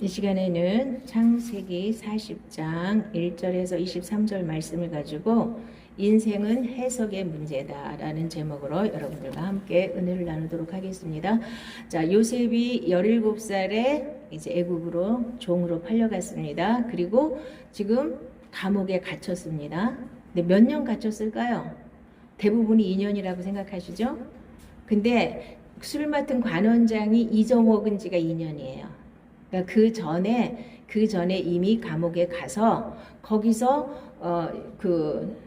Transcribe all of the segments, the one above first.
이 시간에는 창세기 40장 1절에서 23절 말씀을 가지고 인생은 해석의 문제다 라는 제목으로 여러분들과 함께 은혜를 나누도록 하겠습니다. 자, 요셉이 17살에 이제 애국으로 종으로 팔려갔습니다. 그리고 지금 감옥에 갇혔습니다. 근데 몇 년 갇혔을까요? 대부분이 2년이라고 생각하시죠? 근데 술 맡은 관원장이 잊어먹은 지가 2년이에요. 그러니까 그 전에 이미 감옥에 가서 거기서 그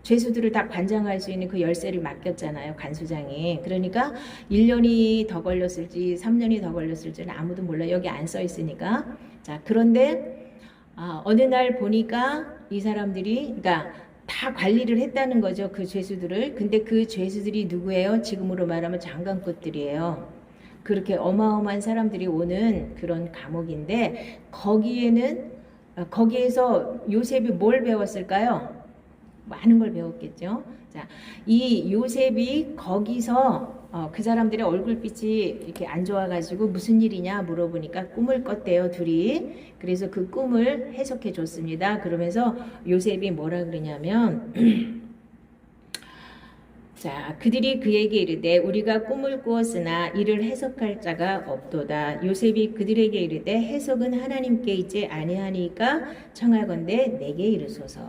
죄수들을 다 관장할 수 있는 그 열쇠를 맡겼잖아요, 간수장이. 그러니까 1년이 더 걸렸을지 3년이 더 걸렸을지는 아무도 몰라요. 여기 안 써 있으니까. 자, 그런데 어느 날 보니까 이 사람들이 그러니까 다 관리를 했다는 거죠, 그 죄수들을. 근데 그 죄수들이 누구예요? 지금으로 말하면 장관급들이에요. 그렇게 어마어마한 사람들이 오는 그런 감옥인데 거기에서 요셉이 뭘 배웠을까요? 많은 걸 배웠겠죠. 자, 이 요셉이 거기서 그 사람들의 얼굴빛이 이렇게 안 좋아가지고 무슨 일이냐 물어보니까 꿈을 꿨대요, 둘이. 그래서 그 꿈을 해석해 줬습니다. 그러면서 요셉이 뭐라 그러냐면 자, 그들이 그에게 이르되 우리가 꿈을 꾸었으나 이를 해석할 자가 없도다. 요셉이 그들에게 이르되 해석은 하나님께 있지 아니하니까 청하건대 내게 이르소서.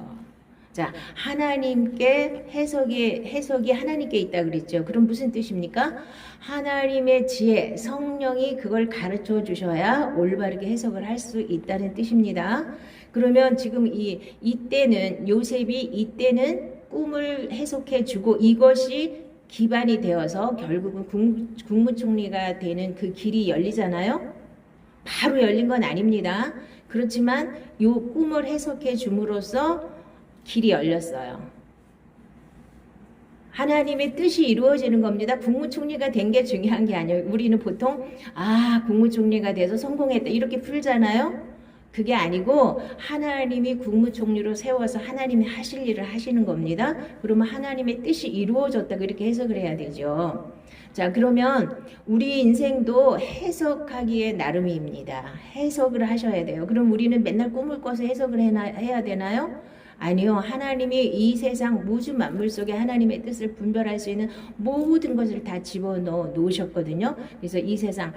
자, 하나님께 해석이 하나님께 있다 그랬죠. 그럼 무슨 뜻입니까? 하나님의 지혜, 성령이 그걸 가르쳐 주셔야 올바르게 해석을 할 수 있다는 뜻입니다. 그러면 지금 이때는 요셉이 이때는 꿈을 해석해 주고 이것이 기반이 되어서 결국은 국무총리가 되는 그 길이 열리잖아요. 바로 열린 건 아닙니다. 그렇지만 이 꿈을 해석해 줌으로써 길이 열렸어요. 하나님의 뜻이 이루어지는 겁니다. 국무총리가 된 게 중요한 게 아니에요. 우리는 보통 국무총리가 돼서 성공했다 이렇게 풀잖아요. 그게 아니고 하나님이 국무총리로 세워서 하나님이 하실 일을 하시는 겁니다. 그러면 하나님의 뜻이 이루어졌다 그렇게 해석을 해야 되죠. 자, 그러면 우리 인생도 해석하기에 나름입니다. 해석을 하셔야 돼요. 그럼 우리는 맨날 꿈을 꿔서 해석을 해야 되나요? 아니요. 하나님이 이 세상 모든 만물 속에 하나님의 뜻을 분별할 수 있는 모든 것을 다 집어넣어 놓으셨거든요. 그래서 이 세상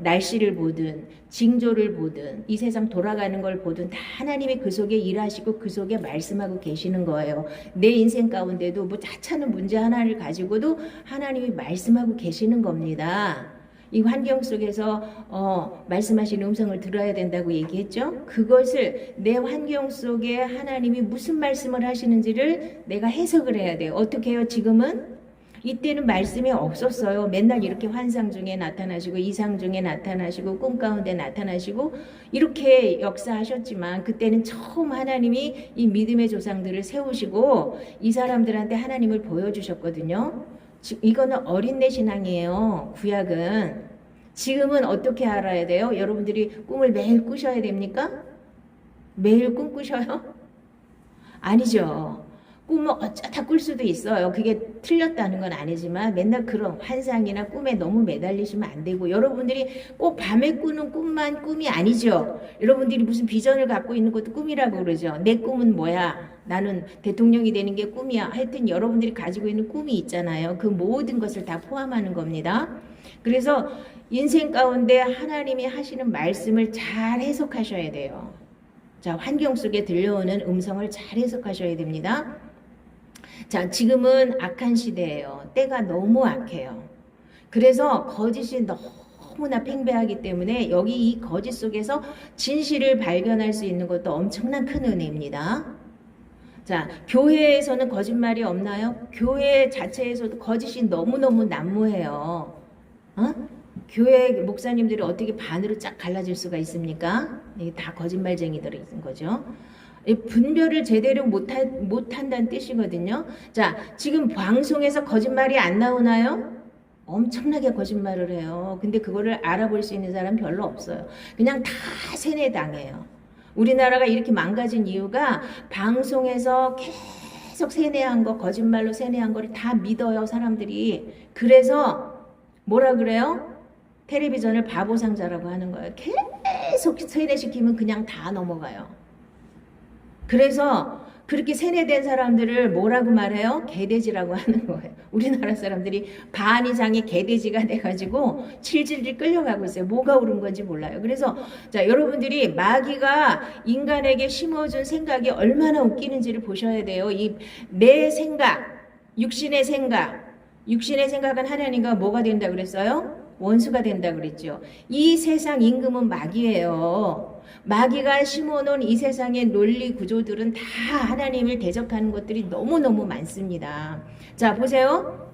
날씨를 보든 징조를 보든 이 세상 돌아가는 걸 보든 다 하나님이 그 속에 일하시고 그 속에 말씀하고 계시는 거예요. 내 인생 가운데도 하찮은 문제 하나를 가지고도 하나님이 말씀하고 계시는 겁니다. 이 환경 속에서 말씀하시는 음성을 들어야 된다고 얘기했죠. 그것을 내 환경 속에 하나님이 무슨 말씀을 하시는지를 내가 해석을 해야 돼요. 어떻게 해요? 지금은? 이때는 말씀이 없었어요. 맨날 이렇게 환상 중에 나타나시고 이상 중에 나타나시고 꿈 가운데 나타나시고 이렇게 역사하셨지만 그때는 처음 하나님이 이 믿음의 조상들을 세우시고 이 사람들한테 하나님을 보여주셨거든요. 이거는 어린내 신앙이에요. 구약은. 지금은 어떻게 알아야 돼요? 여러분들이 꿈을 매일 꾸셔야 됩니까? 매일 꿈 꾸셔요? 아니죠. 꿈을 어쩌다 꿀 수도 있어요. 그게 틀렸다는 건 아니지만 맨날 그런 환상이나 꿈에 너무 매달리시면 안 되고 여러분들이 꼭 밤에 꾸는 꿈만 꿈이 아니죠. 여러분들이 무슨 비전을 갖고 있는 것도 꿈이라고 그러죠. 내 꿈은 뭐야? 나는 대통령이 되는 게 꿈이야. 하여튼 여러분들이 가지고 있는 꿈이 있잖아요. 그 모든 것을 다 포함하는 겁니다. 그래서 인생 가운데 하나님이 하시는 말씀을 잘 해석하셔야 돼요. 자, 환경 속에 들려오는 음성을 잘 해석하셔야 됩니다. 자, 지금은 악한 시대예요. 때가 너무 악해요. 그래서 거짓이 너무나 팽배하기 때문에 여기 이 거짓 속에서 진실을 발견할 수 있는 것도 엄청난 큰 은혜입니다. 자, 교회에서는 거짓말이 없나요? 교회 자체에서도 거짓이 너무너무 난무해요. 교회 목사님들이 어떻게 반으로 쫙 갈라질 수가 있습니까? 이게 다 거짓말쟁이들인 거죠. 분별을 제대로 못한다는 뜻이거든요. 자, 지금 방송에서 거짓말이 안 나오나요? 엄청나게 거짓말을 해요. 근데 그거를 알아볼 수 있는 사람 별로 없어요. 그냥 다 세뇌당해요. 우리나라가 이렇게 망가진 이유가 방송에서 계속 세뇌한 거, 거짓말로 세뇌한 거를 다 믿어요, 사람들이. 그래서 뭐라 그래요? 텔레비전을 바보상자라고 하는 거예요. 계속 세뇌시키면 그냥 다 넘어가요. 그래서 그렇게 세뇌된 사람들을 뭐라고 말해요? 개돼지라고 하는 거예요. 우리나라 사람들이 반 이상이 개돼지가 돼가지고 질질질 끌려가고 있어요. 뭐가 옳은 건지 몰라요. 그래서 자, 여러분들이 마귀가 인간에게 심어준 생각이 얼마나 웃기는지를 보셔야 돼요. 이 내 생각, 육신의 생각은 하나님과 뭐가 된다 그랬어요? 원수가 된다 그랬죠. 이 세상 임금은 마귀예요. 마귀가 심어놓은 이 세상의 논리 구조들은 다 하나님을 대적하는 것들이 너무너무 많습니다. 자, 보세요.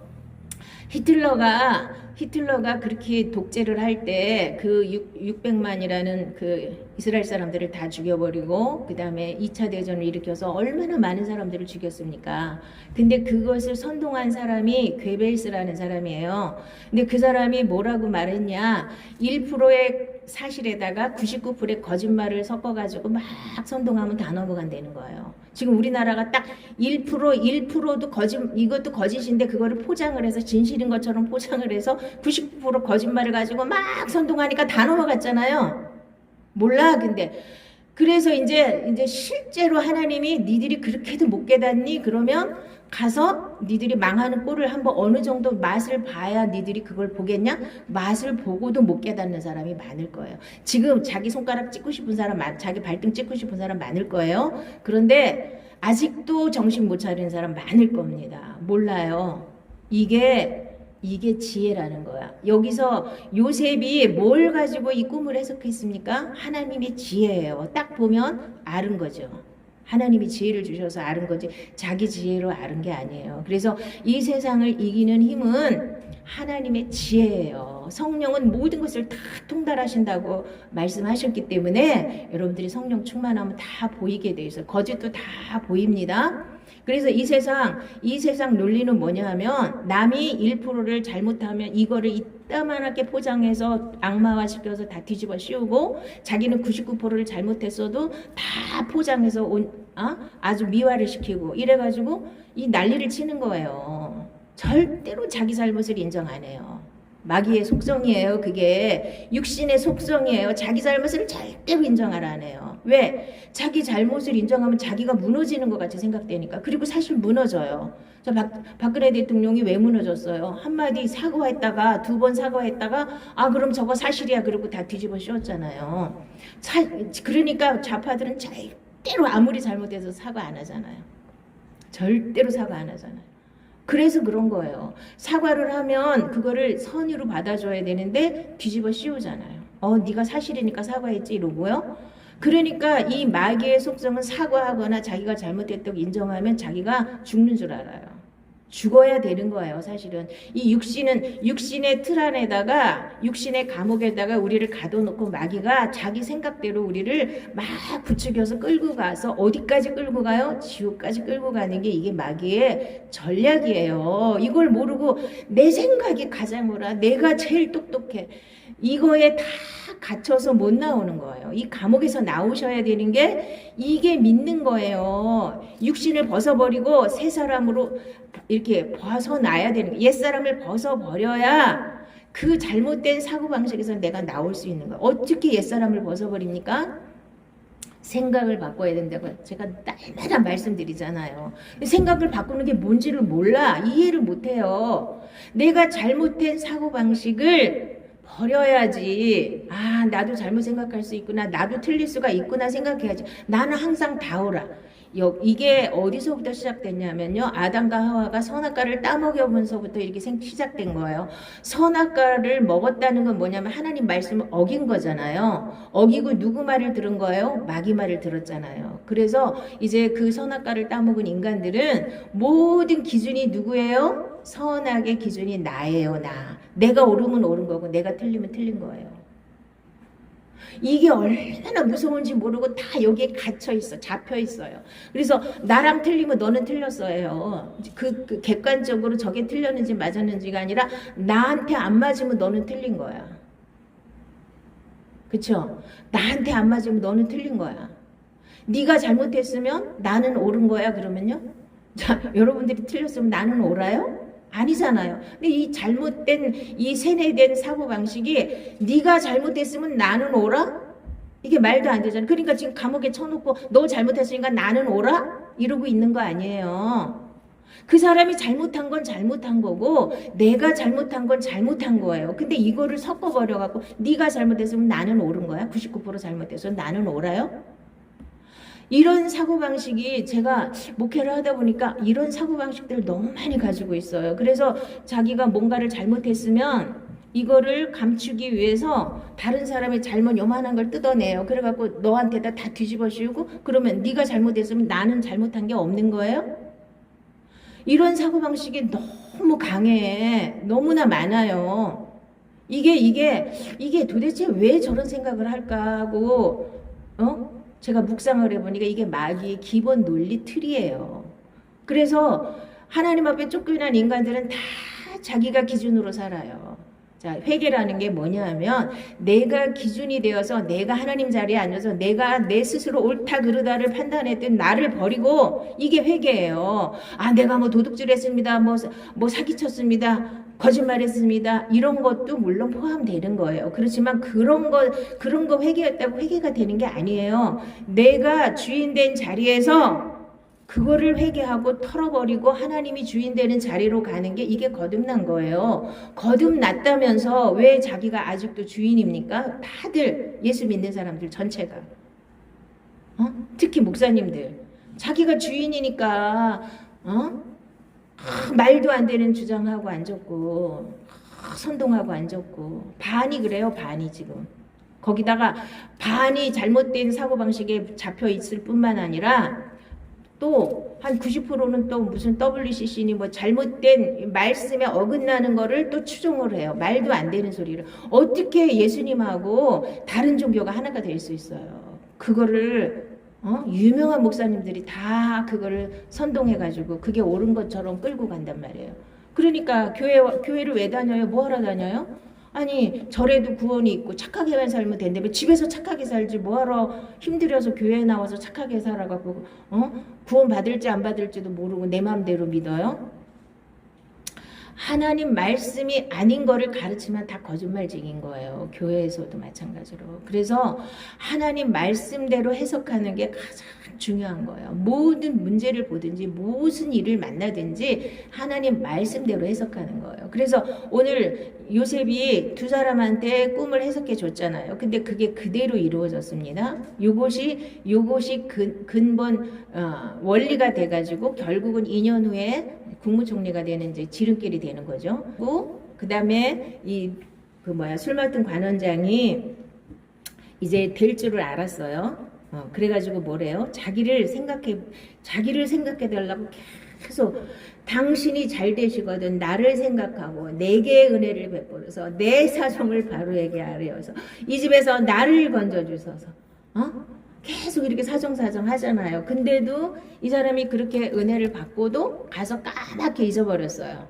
히틀러가 그렇게 독재를 할 때 그 600만이라는 그 이스라엘 사람들을 다 죽여버리고 그 다음에 2차 대전을 일으켜서 얼마나 많은 사람들을 죽였습니까? 근데 그것을 선동한 사람이 괴벨스라는 사람이에요. 근데 그 사람이 뭐라고 말했냐? 1%의 사실에다가 99%의 거짓말을 섞어가지고 막 선동하면 다 넘어간다는 거예요. 지금 우리나라가 딱 1%도 이것도 거짓인데 그거를 포장을 해서 진실인 것처럼 포장을 해서 99% 거짓말을 가지고 막 선동하니까 다 넘어갔잖아요. 몰라. 근데 그래서 이제 실제로 하나님이 니들이 그렇게도 못 깨닫니? 그러면 가서 니들이 망하는 꼴을 한번 어느 정도 맛을 봐야 니들이 그걸 보겠냐? 맛을 보고도 못 깨닫는 사람이 많을 거예요. 지금 자기 손가락 찍고 싶은 사람, 자기 발등 찍고 싶은 사람 많을 거예요. 그런데 아직도 정신 못 차리는 사람 많을 겁니다. 몰라요. 이게 지혜라는 거야. 여기서 요셉이 뭘 가지고 이 꿈을 해석했습니까? 하나님의 지혜예요. 딱 보면 아는 거죠. 하나님이 지혜를 주셔서 아는 거지 자기 지혜로 아는 게 아니에요. 그래서 이 세상을 이기는 힘은 하나님의 지혜예요. 성령은 모든 것을 다 통달하신다고 말씀하셨기 때문에 여러분들이 성령 충만하면 다 보이게 돼 있어요. 거짓도 다 보입니다. 그래서 이 세상 논리는 뭐냐 하면 남이 1%를 잘못하면 이거를 이따만하게 포장해서 악마화시켜서 다 뒤집어 씌우고 자기는 99%를 잘못했어도 다 포장해서 아주 미화를 시키고 이래가지고 이 난리를 치는 거예요. 절대로 자기 잘못을 인정 안 해요. 마귀의 속성이에요. 그게 육신의 속성이에요. 자기 잘못을 절대로 인정을 안 해요. 왜? 자기 잘못을 인정하면 자기가 무너지는 것 같이 생각되니까. 그리고 사실 무너져요. 저 박근혜 대통령이 왜 무너졌어요? 한마디 사과했다가 2번 사과했다가 그럼 저거 사실이야 그러고 다 뒤집어 씌웠잖아요. 그러니까 좌파들은 절대로 아무리 잘못해서 사과 안 하잖아요. 절대로 사과 안 하잖아요. 그래서 그런 거예요. 사과를 하면 그거를 선의로 받아줘야 되는데 뒤집어 씌우잖아요. 네가 사실이니까 사과했지 이러고요. 그러니까 이 마귀의 속성은 사과하거나 자기가 잘못했다고 인정하면 자기가 죽는 줄 알아요. 죽어야 되는 거예요. 사실은 이 육신의 틀 안에다가 육신의 감옥에다가 우리를 가둬놓고 마귀가 자기 생각대로 우리를 막 부추겨서 끌고 가서 어디까지 끌고 가요? 지옥까지 끌고 가는 게 이게 마귀의 전략이에요. 이걸 모르고 내 생각이 가장 옳아, 내가 제일 똑똑해, 이거에 다 갇혀서 못 나오는 거예요. 이 감옥에서 나오셔야 되는 게 이게 믿는 거예요. 육신을 벗어버리고 새 사람으로 이렇게 벗어나야 되는 거예요. 옛사람을 벗어버려야 그 잘못된 사고방식에서 내가 나올 수 있는 거예요. 어떻게 옛사람을 벗어버립니까? 생각을 바꿔야 된다고 제가 날마다 말씀드리잖아요. 생각을 바꾸는 게 뭔지를 몰라. 이해를 못해요. 내가 잘못된 사고방식을 버려야지. 나도 잘못 생각할 수 있구나. 나도 틀릴 수가 있구나 생각해야지. 나는 항상 다 옳아. 이게 어디서부터 시작됐냐면요. 아담과 하와가 선악과를 따먹여보면서부터 이렇게 시작된 거예요. 선악과를 먹었다는 건 뭐냐면 하나님 말씀을 어긴 거잖아요. 어기고 누구 말을 들은 거예요? 마귀 말을 들었잖아요. 그래서 이제 그 선악과를 따먹은 인간들은 모든 기준이 누구예요? 선악의 기준이 나예요. 내가 옳으면 옳은 거고 내가 틀리면 틀린 거예요. 이게 얼마나 무서운지 모르고 다 여기에 갇혀 있어, 잡혀 있어요. 그래서 나랑 틀리면 너는 틀렸어요. 그 객관적으로 저게 틀렸는지 맞았는지가 아니라 나한테 안 맞으면 너는 틀린 거야. 그쵸? 나한테 안 맞으면 너는 틀린 거야. 네가 잘못했으면 나는 옳은 거야. 그러면요? 자, 여러분들이 틀렸으면 나는 옳아요? 아니잖아요. 근데 이 잘못된 이 세뇌된 사고방식이 네가 잘못했으면 나는 옳아? 이게 말도 안 되잖아. 그러니까 지금 감옥에 쳐놓고 너 잘못했으니까 나는 오라? 이러고 있는 거 아니에요. 그 사람이 잘못한 건 잘못한 거고 내가 잘못한 건 잘못한 거예요. 근데 이거를 섞어버려갖고 네가 잘못했으면 나는 옳은 거야? 99% 잘못해서 나는 옳아요? 이런 사고방식이 제가 목회를 하다 보니까 이런 사고방식들을 너무 많이 가지고 있어요. 그래서 자기가 뭔가를 잘못했으면 이거를 감추기 위해서 다른 사람의 잘못 요만한 걸 뜯어내요. 그래갖고 너한테다 다 뒤집어 씌우고 그러면 네가 잘못했으면 나는 잘못한 게 없는 거예요? 이런 사고방식이 너무 강해. 너무나 많아요. 이게 도대체 왜 저런 생각을 할까 하고 제가 묵상을 해보니까 이게 마귀의 기본 논리 틀이에요. 그래서 하나님 앞에 쫓겨난 인간들은 다 자기가 기준으로 살아요. 자, 회개라는 게 뭐냐 하면 내가 기준이 되어서 내가 하나님 자리에 앉아서 내가 내 스스로 옳다 그르다를 판단했던 나를 버리고 이게 회개예요. 아, 내가 뭐 도둑질했습니다. 뭐 사기쳤습니다. 거짓말했습니다. 이런 것도 물론 포함되는 거예요. 그렇지만 그런 거 회개했다고 회개가 되는 게 아니에요. 내가 주인 된 자리에서 그거를 회개하고 털어버리고 하나님이 주인 되는 자리로 가는 게 이게 거듭난 거예요. 거듭났다면서 왜 자기가 아직도 주인입니까? 다들 예수 믿는 사람들 전체가. 특히 목사님들. 자기가 주인이니까 말도 안 되는 주장하고 앉았고 선동하고 앉았고 반이 그래요. 반이 지금. 거기다가 반이 잘못된 사고방식에 잡혀 있을 뿐만 아니라 또 한 90%는 또 무슨 WCC니 뭐 잘못된 말씀에 어긋나는 거를 또 추종을 해요. 말도 안 되는 소리를. 어떻게 예수님하고 다른 종교가 하나가 될 수 있어요. 그거를 유명한 목사님들이 다 그거를 선동해가지고 그게 옳은 것처럼 끌고 간단 말이에요. 그러니까 교회를 왜 다녀요? 뭐 하러 다녀요? 아니 절에도 구원이 있고 착하게만 살면 된다며 집에서 착하게 살지 뭐하러 힘들어서 교회에 나와서 착하게 살아갖고 구원 받을지 안 받을지도 모르고 내 마음대로 믿어요? 하나님 말씀이 아닌 거를 가르치면 다 거짓말쟁인 거예요. 교회에서도 마찬가지로. 그래서 하나님 말씀대로 해석하는 게 가장 중요한 거예요. 모든 문제를 보든지 무슨 일을 만나든지 하나님 말씀대로 해석하는 거예요. 그래서 오늘 요셉이 두 사람한테 꿈을 해석해 줬잖아요. 근데 그게 그대로 이루어졌습니다. 요것이 근본 원리가 돼가지고 결국은 2년 후에 국무총리가 되는 이제 지름길이 되는 거죠. 그 다음에 술 맡은 관원장이 이제 될 줄을 알았어요. 그래가지고 뭐래요? 자기를 생각해 달라고 계속 당신이 잘 되시거든 나를 생각하고 내게 은혜를 베풀어서 내 사정을 바로에게 아뢰어서 이 집에서 나를 건져주소서. 계속 이렇게 사정 하잖아요. 근데도 이 사람이 그렇게 은혜를 받고도 가서 까맣게 잊어버렸어요.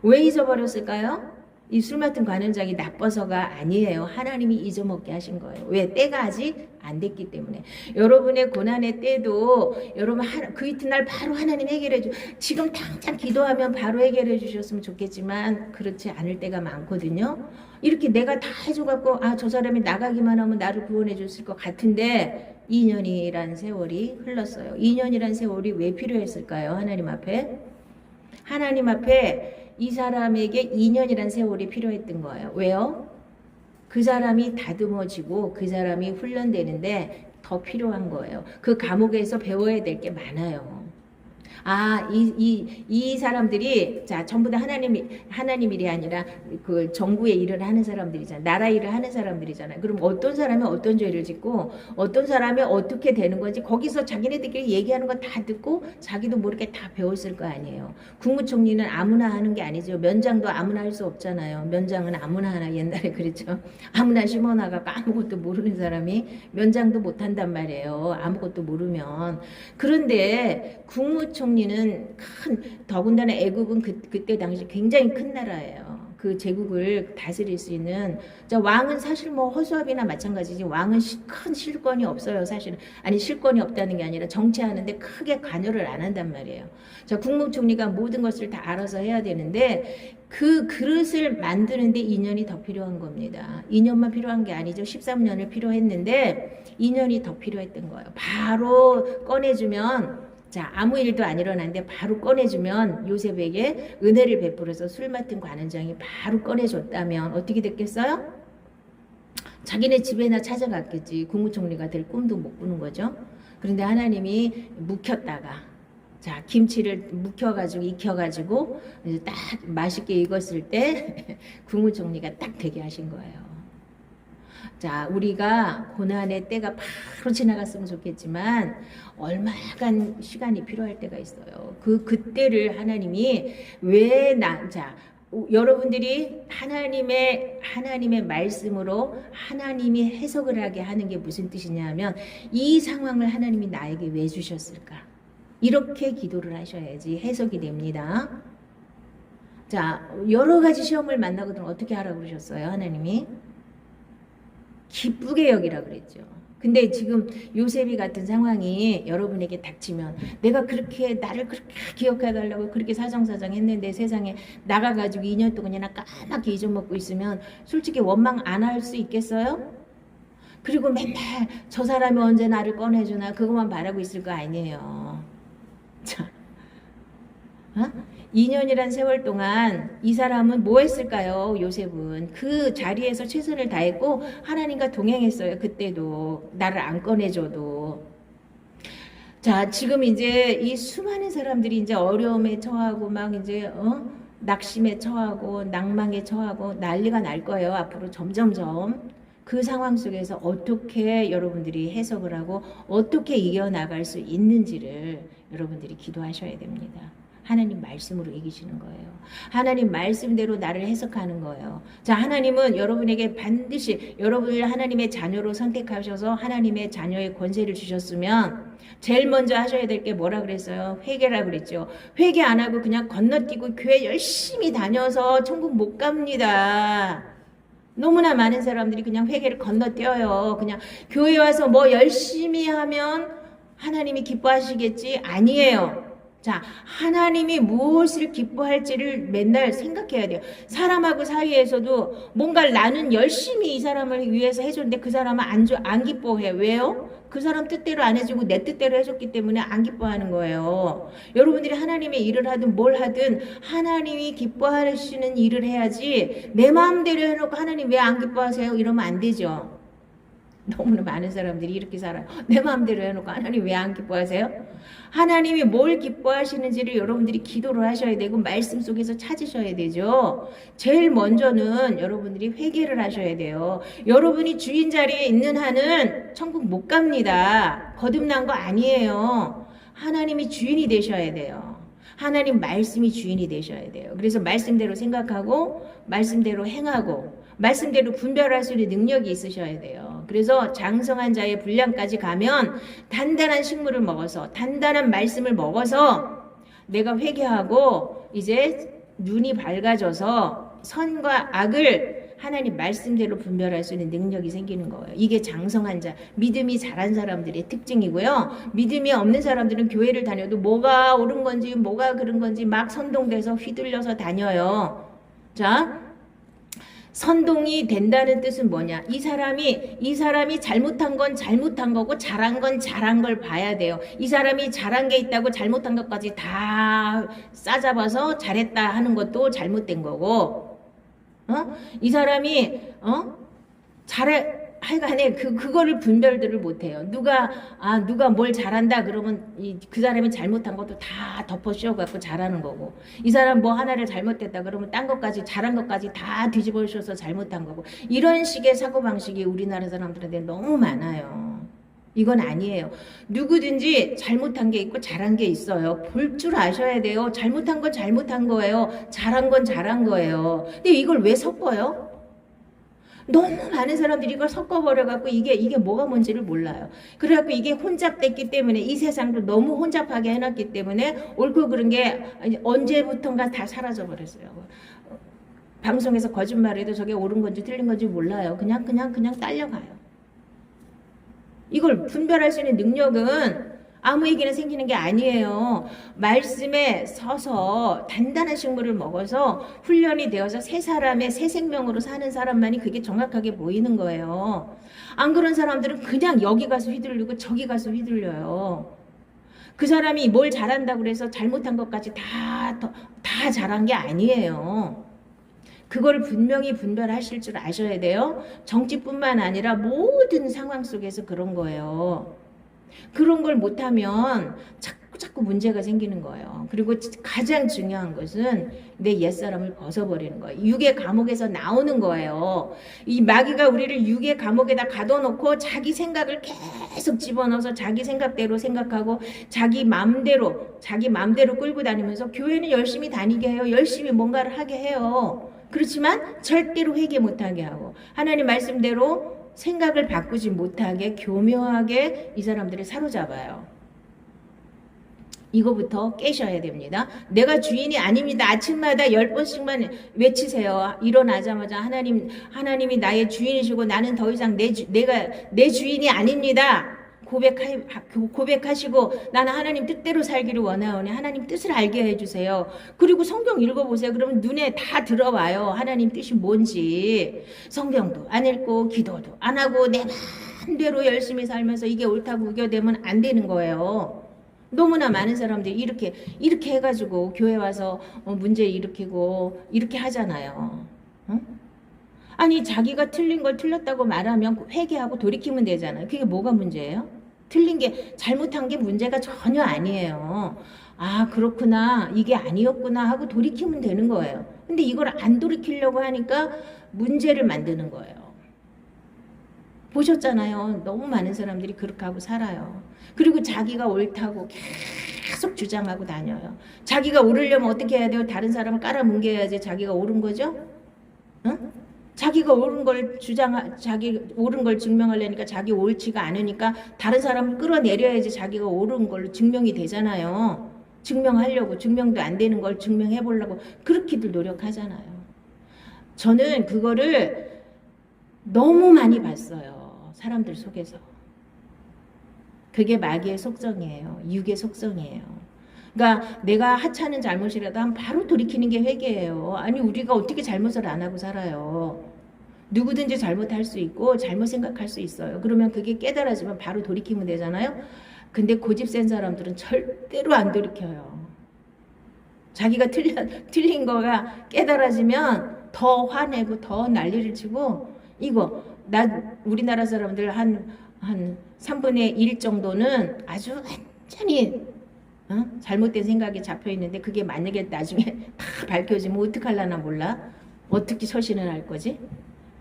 왜 잊어버렸을까요? 이 술 맡은 관원장이 나빠서가 아니에요. 하나님이 잊어먹게 하신 거예요. 왜? 때가 아직 안 됐기 때문에. 여러분의 고난의 때도 여러분 그 이튿날 바로 하나님 해결해 지금 당장 기도하면 바로 해결해 주셨으면 좋겠지만 그렇지 않을 때가 많거든요. 이렇게 내가 다 해줘갖고 저 사람이 나가기만 하면 나를 구원해 줬을 것 같은데 2년이란 세월이 흘렀어요. 2년이란 세월이 왜 필요했을까요? 하나님 앞에 이 사람에게 2년이란 세월이 필요했던 거예요. 왜요? 그 사람이 다듬어지고 그 사람이 훈련되는데 더 필요한 거예요. 그 감옥에서 배워야 될 게 많아요. 이 사람들이 전부 다 하나님 일이 아니라 그 정부의 일을 하는 사람들이잖아요. 나라 일을 하는 사람들이잖아요. 그럼 어떤 사람이 어떤 죄를 짓고 어떤 사람이 어떻게 되는 건지 거기서 자기네들끼리 얘기하는 거 다 듣고 자기도 모르게 다 배웠을 거 아니에요. 국무총리는 아무나 하는 게 아니죠. 면장도 아무나 할 수 없잖아요. 면장은 아무나 하나 옛날에 그랬죠. 아무나 심어나가고 아무것도 모르는 사람이 면장도 못한단 말이에요. 아무것도 모르면. 그런데 국무총리는 더군다나 애국은 그때 당시 굉장히 큰 나라예요. 그 제국을 다스릴 수 있는. 자, 왕은 사실 뭐 허수아비나 마찬가지지. 왕은 큰 실권이 없어요. 사실은. 아니, 실권이 없다는 게 아니라 정치하는데 크게 관여를 안 한단 말이에요. 자, 국무총리가 모든 것을 다 알아서 해야 되는데 그 그릇을 만드는데 2년이 더 필요한 겁니다. 2년만 필요한 게 아니죠. 13년을 필요했는데 2년이 더 필요했던 거예요. 바로 꺼내주면, 자, 아무 일도 안 일어났는데 바로 꺼내주면, 요셉에게 은혜를 베풀어서 술 맡은 관원장이 바로 꺼내줬다면 어떻게 됐겠어요? 자기네 집에나 찾아갔겠지. 국무총리가 될 꿈도 못 꾸는 거죠. 그런데 하나님이 묵혔다가, 자, 김치를 묵혀가지고 익혀가지고 이제 딱 맛있게 익었을 때 국무총리가 딱 되게 하신 거예요. 자, 우리가 고난의 때가 바로 지나갔으면 좋겠지만 얼마간 시간이 필요할 때가 있어요. 그때를 하나님이 자, 여러분들이 하나님의 말씀으로 하나님이 해석을 하게 하는 게 무슨 뜻이냐면, 이 상황을 하나님이 나에게 왜 주셨을까? 이렇게 기도를 하셔야지 해석이 됩니다. 자, 여러 가지 시험을 만나거든 어떻게 하라고 그러셨어요? 하나님이 기쁘게 여기라 그랬죠. 근데 지금 요셉이 같은 상황이 여러분에게 닥치면, 내가 그렇게 나를 그렇게 기억해달라고 그렇게 사정사정 했는데 세상에 나가가지고 2년 동안 그냥 까맣게 잊어먹고 있으면 솔직히 원망 안 할 수 있겠어요? 그리고 맨날 저 사람이 언제 나를 꺼내주나 그것만 바라고 있을 거 아니에요. 자, 2년이란 세월 동안 이 사람은 뭐 했을까요? 요셉은 그 자리에서 최선을 다했고 하나님과 동행했어요. 그때도 나를 안 꺼내줘도. 자, 지금 이제 이 수많은 사람들이 이제 어려움에 처하고 막 이제 낙심에 처하고 낭망에 처하고 난리가 날 거예요. 앞으로 점점점. 그 상황 속에서 어떻게 여러분들이 해석을 하고 어떻게 이겨나갈 수 있는지를 여러분들이 기도하셔야 됩니다. 하나님 말씀으로 이기시는 거예요. 하나님 말씀대로 나를 해석하는 거예요. 자, 하나님은 여러분에게 반드시 여러분을 하나님의 자녀로 선택하셔서 하나님의 자녀의 권세를 주셨으면 제일 먼저 하셔야 될 게 뭐라 그랬어요? 회개라 그랬죠. 회개 안 하고 그냥 건너뛰고 교회 열심히 다녀서 천국 못 갑니다. 너무나 많은 사람들이 그냥 회개를 건너뛰어요. 그냥 교회 와서 뭐 열심히 하면 하나님이 기뻐하시겠지? 아니에요. 자, 하나님이 무엇을 기뻐할지를 맨날 생각해야 돼요. 사람하고 사이에서도 뭔가 나는 열심히 이 사람을 위해서 해줬는데 그 사람은 안 기뻐해. 왜요? 그 사람 뜻대로 안 해주고 내 뜻대로 해줬기 때문에 안 기뻐하는 거예요. 여러분들이 하나님의 일을 하든 뭘 하든 하나님이 기뻐하시는 일을 해야지 내 마음대로 해놓고 하나님 왜 안 기뻐하세요? 이러면 안 되죠. 너무나 많은 사람들이 이렇게 살아요. 내 마음대로 해놓고 하나님 왜 안 기뻐하세요? 하나님이 뭘 기뻐하시는지를 여러분들이 기도를 하셔야 되고 말씀 속에서 찾으셔야 되죠. 제일 먼저는 여러분들이 회개를 하셔야 돼요. 여러분이 주인 자리에 있는 한은 천국 못 갑니다. 거듭난 거 아니에요. 하나님이 주인이 되셔야 돼요. 하나님 말씀이 주인이 되셔야 돼요. 그래서 말씀대로 생각하고 말씀대로 행하고 말씀대로 분별할 수 있는 능력이 있으셔야 돼요. 그래서 장성한 자의 분량까지 가면 단단한 식물을 먹어서 단단한 말씀을 먹어서 내가 회개하고 이제 눈이 밝아져서 선과 악을 하나님 말씀대로 분별할 수 있는 능력이 생기는 거예요. 이게 장성한 자, 믿음이 잘한 사람들의 특징이고요. 믿음이 없는 사람들은 교회를 다녀도 뭐가 옳은 건지 뭐가 그른 건지 막 선동돼서 휘둘려서 다녀요. 자, 선동이 된다는 뜻은 뭐냐? 이 사람이 잘못한 건 잘못한 거고 잘한 건 잘한 걸 봐야 돼요. 이 사람이 잘한 게 있다고 잘못한 것까지 다 싸잡아서 잘했다 하는 것도 잘못된 거고, 이 사람이 하여간에 그거를 분별들을 못해요. 누가 뭘 잘한다 그러면 그 사람이 잘못한 것도 다 덮어 씌워갖고 잘하는 거고, 이 사람 뭐 하나를 잘못했다 그러면 딴 것까지 잘한 것까지 다 뒤집어 씌워서 잘못한 거고, 이런 식의 사고방식이 우리나라 사람들한테 너무 많아요. 이건 아니에요. 누구든지 잘못한 게 있고 잘한 게 있어요. 볼 줄 아셔야 돼요. 잘못한 건 잘못한 거예요. 잘한 건 잘한 거예요. 근데 이걸 왜 섞어요? 너무 많은 사람들이 이걸 섞어버려갖고 이게 뭐가 뭔지를 몰라요. 그래갖고 이게 혼잡됐기 때문에 이 세상도 너무 혼잡하게 해놨기 때문에 옳고 그른 게 언제부턴가 다 사라져버렸어요. 방송에서 거짓말해도 저게 옳은 건지 틀린 건지 몰라요. 그냥 딸려가요. 이걸 분별할 수 있는 능력은 아무에게나 생기는 게 아니에요. 말씀에 서서 단단한 식물을 먹어서 훈련이 되어서 새 사람의 새 생명으로 사는 사람만이 그게 정확하게 보이는 거예요. 안 그런 사람들은 그냥 여기 가서 휘둘리고 저기 가서 휘둘려요. 그 사람이 뭘 잘한다고 그래서 잘못한 것까지 다 잘한 게 아니에요. 그걸 분명히 분별하실 줄 아셔야 돼요. 정치뿐만 아니라 모든 상황 속에서 그런 거예요. 그런 걸 못하면 자꾸 문제가 생기는 거예요. 그리고 가장 중요한 것은 내 옛사람을 벗어버리는 거예요. 육의 감옥에서 나오는 거예요. 이 마귀가 우리를 육의 감옥에다 가둬놓고 자기 생각을 계속 집어넣어서 자기 생각대로 생각하고 자기 맘대로 끌고 다니면서 교회는 열심히 다니게 해요. 열심히 뭔가를 하게 해요. 그렇지만 절대로 회개 못하게 하고 하나님 말씀대로 생각을 바꾸지 못하게 교묘하게 이 사람들을 사로잡아요. 이거부터 깨셔야 됩니다. 내가 주인이 아닙니다. 아침마다 10번씩만 외치세요. 일어나자마자 하나님이 나의 주인이시고 나는 더 이상 내가 내 주인이 아닙니다. 고백하시고 나는 하나님 뜻대로 살기를 원하오니 하나님 뜻을 알게 해주세요. 그리고 성경 읽어보세요. 그러면 눈에 다 들어와요. 하나님 뜻이 뭔지. 성경도 안 읽고 기도도 안 하고 내 마음대로 열심히 살면서 이게 옳다고 우겨대면 안 되는 거예요. 너무나 많은 사람들이 이렇게 해가지고 교회 와서 문제 일으키고 이렇게 하잖아요. 응? 아니 자기가 틀린 걸 틀렸다고 말하면 회개하고 돌이키면 되잖아요. 그게 뭐가 문제예요? 틀린 게 잘못한 게 문제가 전혀 아니에요. 아 그렇구나 이게 아니었구나 하고 돌이키면 되는 거예요. 근데 이걸 안 돌이키려고 하니까 문제를 만드는 거예요. 보셨잖아요. 너무 많은 사람들이 그렇게 하고 살아요. 그리고 자기가 옳다고 계속 주장하고 다녀요. 자기가 옳으려면 어떻게 해야 돼요? 다른 사람을 깔아뭉개야지 자기가 옳은 거죠? 응? 자기가 옳은 걸 자기 옳은 걸 증명하려니까 자기 옳지가 않으니까 다른 사람을 끌어내려야지 자기가 옳은 걸로 증명이 되잖아요. 증명하려고 증명도 안 되는 걸 증명해 보려고 그렇게들 노력하잖아요. 저는 그거를 너무 많이 봤어요. 사람들 속에서. 그게 마귀의 속성이에요. 육의 속성이에요. 그러니까 내가 하찮은 잘못이라도 하면 바로 돌이키는 게 회개예요. 아니 우리가 어떻게 잘못을 안 하고 살아요. 누구든지 잘못할 수 있고 잘못 생각할 수 있어요. 그러면 그게 깨달아지면 바로 돌이키면 되잖아요. 근데 고집 센 사람들은 절대로 안 돌이켜요. 자기가 틀린 거가 깨달아지면 더 화내고 더 난리를 치고 이거 우리나라 사람들 한 3분의 1 정도는 아주 완전히 잘못된 생각이 잡혀 있는데 그게 만약에 나중에 다 밝혀지면 어떡하려나 몰라. 어떻게 처신을 할 거지?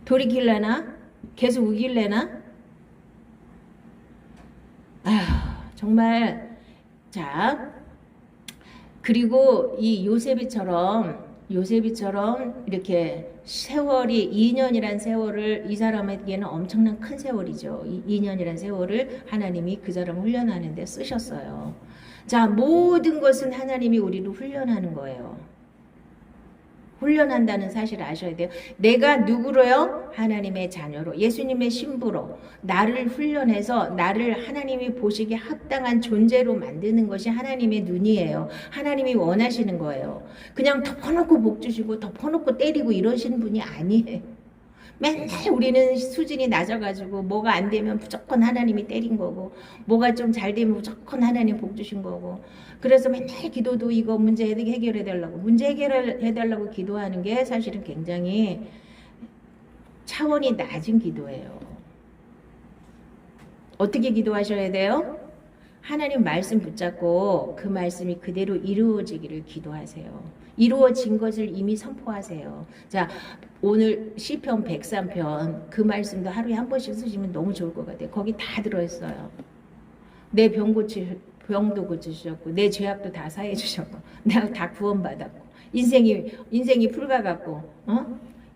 돌이킬래나? 계속 우길래나? 아휴 정말. 자 그리고 이 요셉이처럼 이렇게 세월이 2년이란 세월을 이 사람에게는 엄청난 큰 세월이죠. 2년이란 세월을 하나님이 그 사람을 훈련하는 데 쓰셨어요. 자, 모든 것은 하나님이 우리를 훈련하는 거예요. 훈련한다는 사실을 아셔야 돼요. 내가 누구로요? 하나님의 자녀로, 예수님의 신부로 나를 훈련해서 나를 하나님이 보시기에 합당한 존재로 만드는 것이 하나님의 눈이에요. 하나님이 원하시는 거예요. 그냥 덮어놓고 복 주시고 덮어놓고 때리고 이러시는 분이 아니에요. 맨날 우리는 수준이 낮아가지고 뭐가 안 되면 무조건 하나님이 때린 거고 뭐가 좀 잘 되면 무조건 하나님 복 주신 거고 그래서 맨날 기도도 이거 문제 해결해달라고 문제 해결해달라고 기도하는 게 사실은 굉장히 차원이 낮은 기도예요. 어떻게 기도하셔야 돼요? 하나님 말씀 붙잡고 그 말씀이 그대로 이루어지기를 기도하세요. 이루어진 것을 이미 선포하세요. 자, 오늘 시편 103편 그 말씀도 하루에 한 번씩 쓰시면 너무 좋을 것 같아요. 거기 다 들어있어요. 내 병도 고치셨고 내 죄악도 다 사해 주셨고 내가 다 구원받았고 인생이 풀과 같고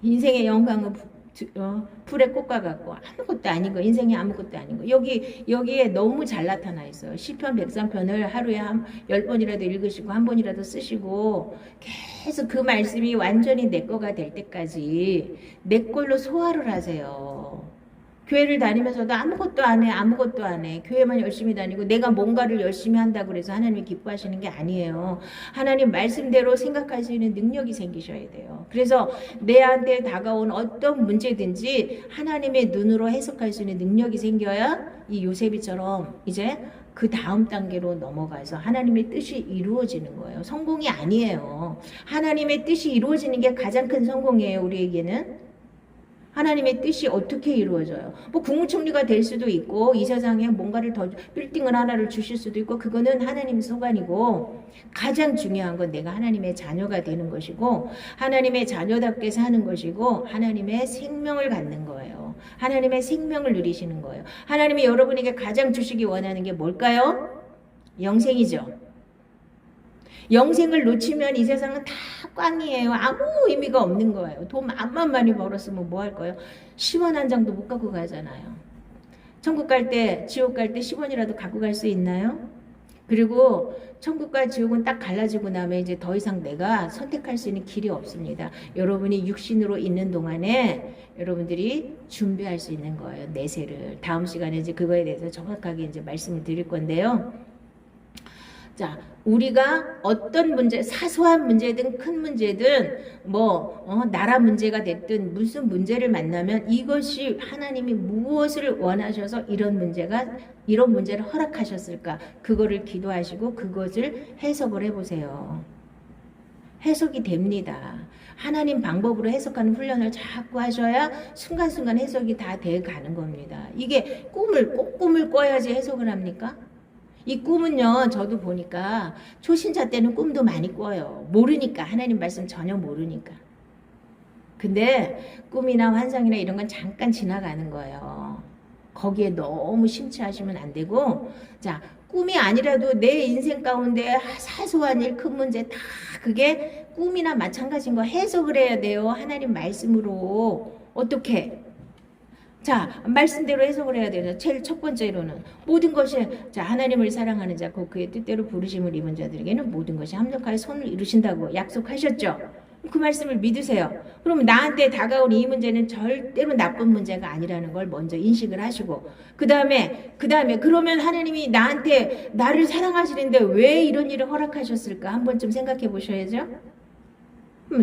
인생의 영광은 불에 꽂아 갖고 아무것도 아닌 거, 인생이 아무것도 아닌 거. 여기에 너무 잘 나타나 있어요. 시편 103편을 하루에 10번이라도 읽으시고 한 번이라도 쓰시고 계속 그 말씀이 완전히 내 거가 될 때까지 내 걸로 소화를 하세요. 교회를 다니면서도 아무것도 안 해. 교회만 열심히 다니고 내가 뭔가를 열심히 한다고 그래서 하나님이 기뻐하시는 게 아니에요. 하나님 말씀대로 생각할 수 있는 능력이 생기셔야 돼요. 그래서 내한테 다가온 어떤 문제든지 하나님의 눈으로 해석할 수 있는 능력이 생겨야 이 요셉이처럼 이제 그 다음 단계로 넘어가서 하나님의 뜻이 이루어지는 거예요. 성공이 아니에요. 하나님의 뜻이 이루어지는 게 가장 큰 성공이에요. 우리에게는. 하나님의 뜻이 어떻게 이루어져요? 뭐 국무총리가 될 수도 있고 이 세상에 뭔가를 더 빌딩을 하나를 주실 수도 있고 그거는 하나님의 소관이고 가장 중요한 건 내가 하나님의 자녀가 되는 것이고 하나님의 자녀답게 사는 것이고 하나님의 생명을 갖는 거예요. 하나님의 생명을 누리시는 거예요. 하나님이 여러분에게 가장 주시기 원하는 게 뭘까요? 영생이죠. 영생을 놓치면 이 세상은 다 꽝이에요. 아무 의미가 없는 거예요. 돈 암만 많이 벌었으면 뭐 할 거예요? 10원 한 장도 못 갖고 가잖아요. 천국 갈 때, 지옥 갈 때 10원이라도 갖고 갈 수 있나요? 그리고 천국과 지옥은 딱 갈라지고 나면 이제 더 이상 내가 선택할 수 있는 길이 없습니다. 여러분이 육신으로 있는 동안에 여러분들이 준비할 수 있는 거예요. 내세를. 다음 시간에 이제 그거에 대해서 정확하게 이제 말씀을 드릴 건데요. 자, 우리가 어떤 문제, 사소한 문제든 큰 문제든 나라 문제가 됐든 무슨 문제를 만나면 이것이 하나님이 무엇을 원하셔서 이런 문제를 허락하셨을까? 그거를 기도하시고 그것을 해석을 해보세요. 해석이 됩니다. 하나님 방법으로 해석하는 훈련을 자꾸 하셔야 순간순간 해석이 다 돼 가는 겁니다. 이게 꿈을 꿔야지 해석을 합니까? 이 꿈은요, 저도 보니까 초신자 때는 꿈도 많이 꿔요. 모르니까, 하나님 말씀 전혀 모르니까. 근데 꿈이나 환상이나 이런 건 잠깐 지나가는 거예요. 거기에 너무 심취하시면 안 되고, 자, 꿈이 아니라도 내 인생 가운데 사소한 일, 큰 문제 다 그게 꿈이나 마찬가지인 거 해석을 해야 돼요. 하나님 말씀으로. 어떻게? 자, 말씀대로 해석을 해야 되죠. 제일 첫 번째로는 모든 것이 하나님을 사랑하는 자, 그의 뜻대로 부르심을 입은 자들에게는 모든 것이 합력하여 선을 이루신다고 약속하셨죠. 그 말씀을 믿으세요. 그럼 나한테 다가온 이 문제는 절대로 나쁜 문제가 아니라는 걸 먼저 인식을 하시고 그 다음에 그러면 하나님이 나를 사랑하시는데 왜 이런 일을 허락하셨을까? 한 번쯤 생각해 보셔야죠.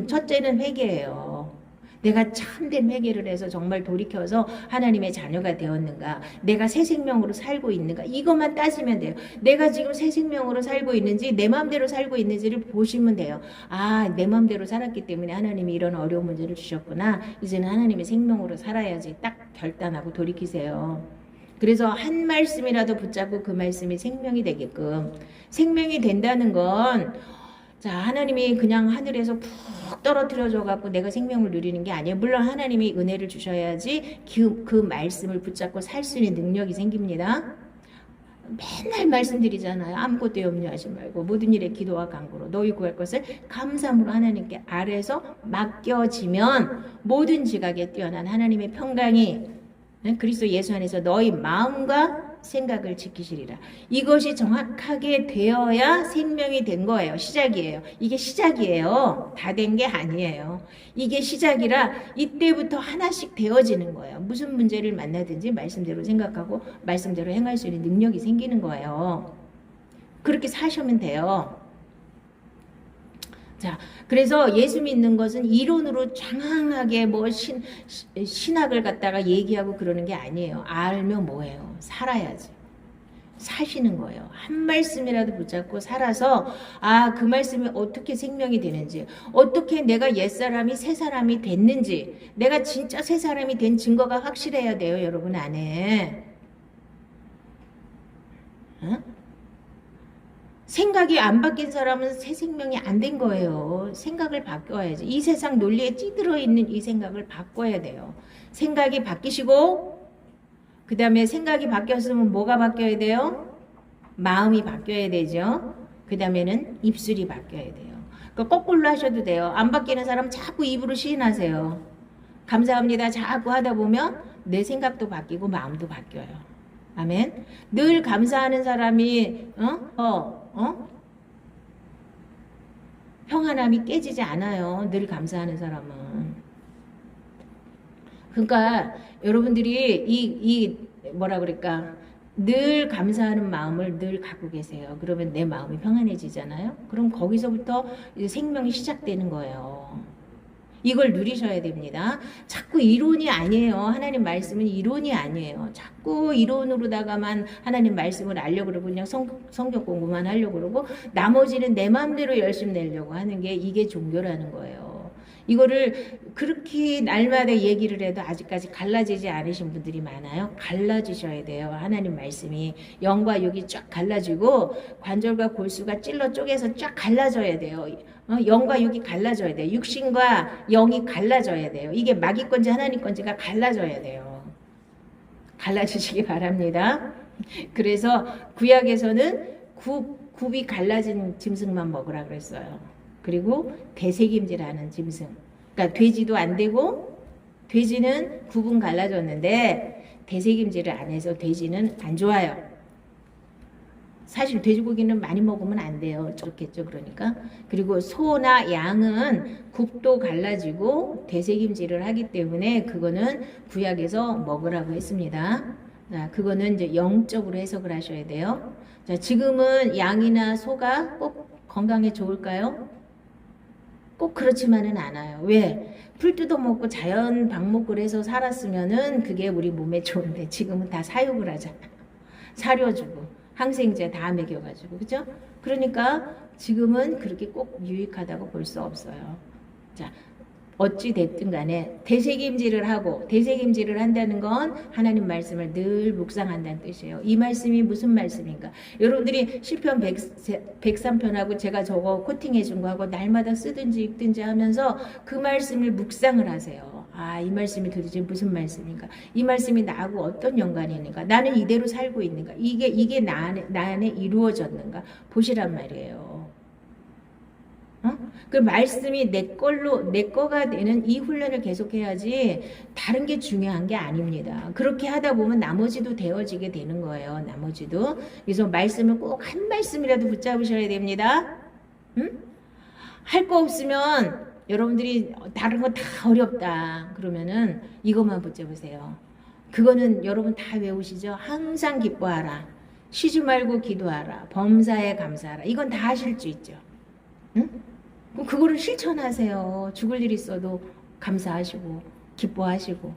첫째는 회개예요. 내가 참된 회개를 해서 정말 돌이켜서 하나님의 자녀가 되었는가, 내가 새 생명으로 살고 있는가, 이것만 따지면 돼요. 내가 지금 새 생명으로 살고 있는지 내 마음대로 살고 있는지를 보시면 돼요. 아, 내 마음대로 살았기 때문에 하나님이 이런 어려운 문제를 주셨구나. 이제는 하나님의 생명으로 살아야지. 딱 결단하고 돌이키세요. 그래서 한 말씀이라도 붙잡고 그 말씀이 생명이 되게끔. 생명이 된다는 건 하나님이 그냥 하늘에서 푹 떨어뜨려져 갖고 내가 생명을 누리는 게 아니에요. 물론 하나님이 은혜를 주셔야지 그 말씀을 붙잡고 살 수 있는 능력이 생깁니다. 맨날 말씀드리잖아요. 아무것도 염려하지 말고 모든 일에 기도와 간구로 너희 구할 것을 감사함으로 하나님께 아뢰서 맡겨지면 모든 지각에 뛰어난 하나님의 평강이 그리스도 예수 안에서 너희 마음과 생각을 지키시리라. 이것이 정확하게 되어야 생명이 된 거예요. 시작이에요. 이게 시작이에요. 다 된 게 아니에요. 이게 시작이라 이때부터 하나씩 되어지는 거예요. 무슨 문제를 만나든지 말씀대로 생각하고 말씀대로 행할 수 있는 능력이 생기는 거예요. 그렇게 사시면 돼요. 자, 그래서 예수 믿는 것은 이론으로 장황하게 신학을 갖다가 얘기하고 그러는 게 아니에요. 알면 뭐예요? 살아야지. 사시는 거예요. 한 말씀이라도 붙잡고 살아서 그 말씀이 어떻게 생명이 되는지, 어떻게 내가 옛사람이 새사람이 됐는지, 내가 진짜 새사람이 된 증거가 확실해야 돼요. 여러분 안에. 생각이 안 바뀐 사람은 새 생명이 안 된 거예요. 생각을 바꿔야지. 이 세상 논리에 찌들어 있는 이 생각을 바꿔야 돼요. 생각이 바뀌시고 그 다음에 생각이 바뀌었으면 뭐가 바뀌어야 돼요? 마음이 바뀌어야 되죠. 그 다음에는 입술이 바뀌어야 돼요. 그러니까 거꾸로 하셔도 돼요. 안 바뀌는 사람 자꾸 입으로 시인하세요. 감사합니다 자꾸 하다 보면 내 생각도 바뀌고 마음도 바뀌어요. 아멘. 늘 감사하는 사람이 평안함이 깨지지 않아요. 늘 감사하는 사람은. 그러니까 여러분들이 이 뭐라 그럴까, 늘 감사하는 마음을 늘 갖고 계세요. 그러면 내 마음이 평안해지잖아요. 그럼 거기서부터 이제 생명이 시작되는 거예요. 이걸 누리셔야 됩니다. 자꾸 이론이 아니에요. 하나님 말씀은 이론이 아니에요. 자꾸 이론으로다가만 하나님 말씀을 알려고 그러고 그냥 성경 공부만 하려고 그러고 나머지는 내 마음대로 열심히 내려고 하는 게 이게 종교라는 거예요. 이거를 그렇게 날마다 얘기를 해도 아직까지 갈라지지 않으신 분들이 많아요. 갈라지셔야 돼요. 하나님 말씀이 영과 육이 쫙 갈라지고 관절과 골수가 찔러 쪼개서 쫙 갈라져야 돼요. 영과 육이 갈라져야 돼요. 육신과 영이 갈라져야 돼요. 이게 마귀 건지 하나님 건지가 갈라져야 돼요. 갈라지시기 바랍니다. 그래서 구약에서는 굽이 갈라진 짐승만 먹으라 그랬어요. 그리고 대세김질하는 짐승. 그러니까 돼지도 안 되고, 돼지는 굽은 갈라졌는데 대세김질을 안 해서 돼지는 안 좋아요. 사실 돼지고기는 많이 먹으면 안 돼요. 좋겠죠, 그러니까. 그리고 소나 양은 굽도 갈라지고 대세김질을 하기 때문에 그거는 구약에서 먹으라고 했습니다. 자, 그거는 이제 영적으로 해석을 하셔야 돼요. 자, 지금은 양이나 소가 꼭 건강에 좋을까요? 꼭 그렇지만은 않아요. 왜? 풀 뜯어먹고 자연 방목을 해서 살았으면은 그게 우리 몸에 좋은데 지금은 다 사육을 하잖아. 사료주고 항생제 다 먹여가지고, 그죠? 그러니까 지금은 그렇게 꼭 유익하다고 볼 수 없어요. 자, 어찌 됐든 간에 대세김질을 하고, 대세김질을 한다는 건 하나님 말씀을 늘 묵상한다는 뜻이에요. 이 말씀이 무슨 말씀인가? 여러분들이 시편 103편하고 제가 저거 코팅해 준 거하고 날마다 쓰든지 읽든지 하면서 그 말씀을 묵상을 하세요. 아, 이 말씀이 도대체 무슨 말씀인가? 이 말씀이 나하고 어떤 연관이 있는가? 나는 이대로 살고 있는가? 이게 나 안에 이루어졌는가? 보시란 말이에요. 그 말씀이 내 거가 되는 이 훈련을 계속해야지 다른 게 중요한 게 아닙니다. 그렇게 하다 보면 나머지도 되어지게 되는 거예요. 나머지도. 그래서 말씀을 꼭 한 말씀이라도 붙잡으셔야 됩니다. 응? 할 거 없으면 여러분들이 다른 거 다 어렵다 그러면은 이것만 붙잡으세요. 그거는 여러분 다 외우시죠? 항상 기뻐하라. 쉬지 말고 기도하라. 범사에 감사하라. 이건 다 하실 수 있죠. 응? 그럼 그거를 실천하세요. 죽을 일 있어도 감사하시고 기뻐하시고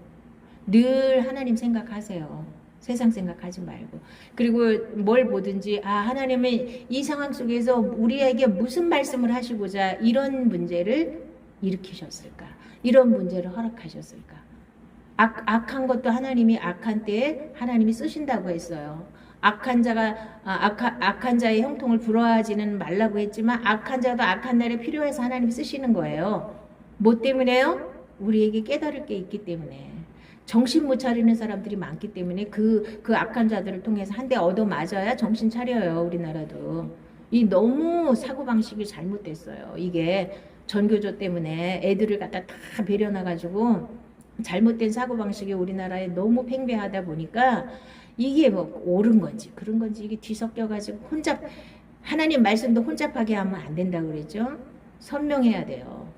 늘 하나님 생각하세요. 세상 생각하지 말고. 그리고 뭘 보든지 하나님은 이 상황 속에서 우리에게 무슨 말씀을 하시고자 이런 문제를 일으키셨을까? 이런 문제를 허락하셨을까? 악한 것도 하나님이 악한 때에 하나님이 쓰신다고 했어요. 악한 자의 형통을 부러워하지는 말라고 했지만 악한 자도 악한 날에 필요해서 하나님이 쓰시는 거예요. 뭐 때문에요? 우리에게 깨달을 게 있기 때문에. 정신 못 차리는 사람들이 많기 때문에 그 악한 자들을 통해서 한 대 얻어 맞아야 정신 차려요. 우리나라도. 이 너무 사고방식이 잘못됐어요. 이게 전교조 때문에 애들을 갖다 다 배려놔가지고 잘못된 사고방식이 우리나라에 너무 팽배하다 보니까 이게 뭐 옳은 건지 그런 건지 이게 뒤섞여가지고 하나님 말씀도 혼잡하게 하면 안 된다고 그랬죠. 선명해야 돼요.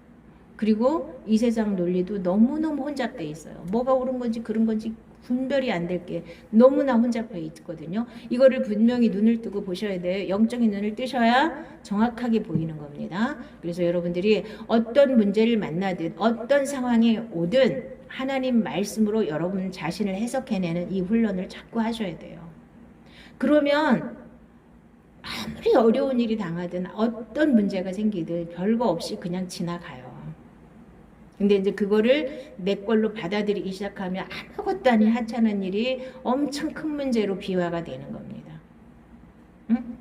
그리고 이 세상 논리도 너무너무 혼잡돼 있어요. 뭐가 옳은 건지 그런 건지 분별이 안 될 게 너무나 혼잡해 있거든요. 이거를 분명히 눈을 뜨고 보셔야 돼요. 영적인 눈을 뜨셔야 정확하게 보이는 겁니다. 그래서 여러분들이 어떤 문제를 만나든 어떤 상황에 오든 하나님 말씀으로 여러분 자신을 해석해내는 이 훈련을 자꾸 하셔야 돼요. 그러면 아무리 어려운 일이 당하든 어떤 문제가 생기든 별거 없이 그냥 지나가요. 근데 이제 그거를 내 걸로 받아들이기 시작하면 아무것도 아닌 하찮은 일이 엄청 큰 문제로 비화가 되는 겁니다. 응?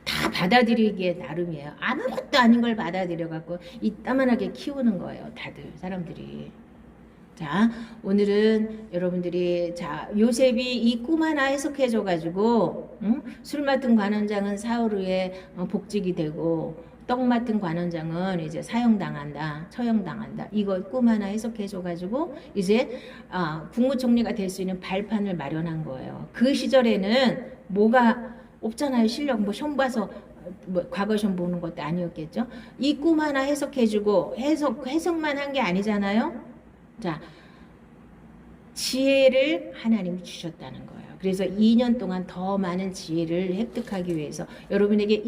다 받아들이기에 나름이에요. 아무것도 아닌 걸 받아들여갖고 이따만하게 키우는 거예요. 다들 사람들이. 자, 오늘은 여러분들이 요셉이 이 꿈 하나 해석해줘가지고 술 맡은 관원장은 사흘 후에 복직이 되고 떡 맡은 관원장은 이제 사형당한다, 처형당한다. 이거 꿈 하나 해석해줘가지고 이제 국무총리가 될 수 있는 발판을 마련한 거예요. 그 시절에는 뭐가 없잖아요. 실력 뭐 시험 봐서 뭐 과거 시험 보는 것도 아니었겠죠. 이 꿈 하나 해석해주고 해석만 한 게 아니잖아요. 자, 지혜를 하나님이 주셨다는 거예요. 그래서 2년 동안 더 많은 지혜를 획득하기 위해서 여러분에게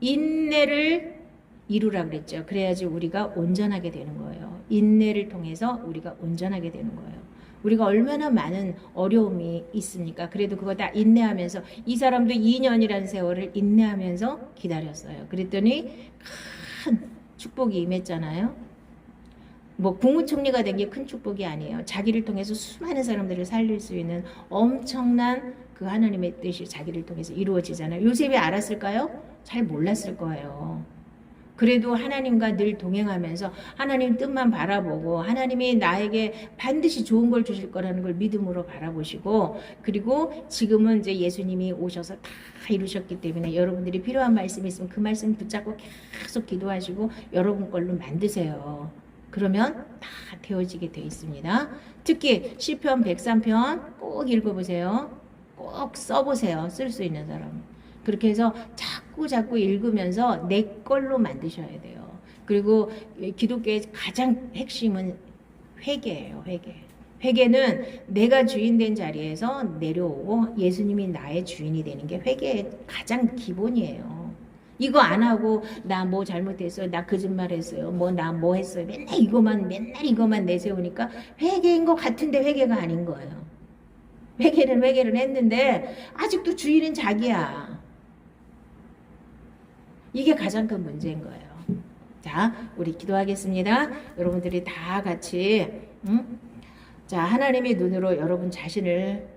인내를 이루라 그랬죠. 그래야지 우리가 온전하게 되는 거예요. 인내를 통해서 우리가 온전하게 되는 거예요. 우리가 얼마나 많은 어려움이 있습니까? 그래도 그거 다 인내하면서 이 사람도 2년이라는 세월을 인내하면서 기다렸어요. 그랬더니 큰 축복이 임했잖아요. 뭐 국무총리가 된 게 큰 축복이 아니에요. 자기를 통해서 수많은 사람들을 살릴 수 있는 엄청난 그 하나님의 뜻이 자기를 통해서 이루어지잖아요. 요셉이 알았을까요? 잘 몰랐을 거예요. 그래도 하나님과 늘 동행하면서 하나님 뜻만 바라보고 하나님이 나에게 반드시 좋은 걸 주실 거라는 걸 믿음으로 바라보시고, 그리고 지금은 이제 예수님이 오셔서 다 이루셨기 때문에 여러분들이 필요한 말씀이 있으면 그 말씀 붙잡고 계속 기도하시고 여러분 걸로 만드세요. 그러면 다 되어지게 돼 있습니다. 특히 시편 103편 꼭 읽어보세요. 꼭 써보세요. 쓸 수 있는 사람. 그렇게 해서 자꾸 읽으면서 내 걸로 만드셔야 돼요. 그리고 기독교의 가장 핵심은 회개예요. 회개는 내가 주인 된 자리에서 내려오고 예수님이 나의 주인이 되는 게 회개의 가장 기본이에요. 이거 안 하고 나 뭐 잘못했어요, 나 거짓말했어요, 뭐 나 뭐 했어요, 맨날 이거만 내세우니까 회개인 것 같은데 회개가 아닌 거예요. 회개를 했는데 아직도 주인은 자기야. 이게 가장 큰 문제인 거예요. 자, 우리 기도하겠습니다. 여러분들이 다 같이 자, 하나님의 눈으로 여러분 자신을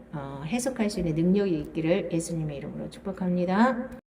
해석할 수 있는 능력이 있기를 예수님의 이름으로 축복합니다.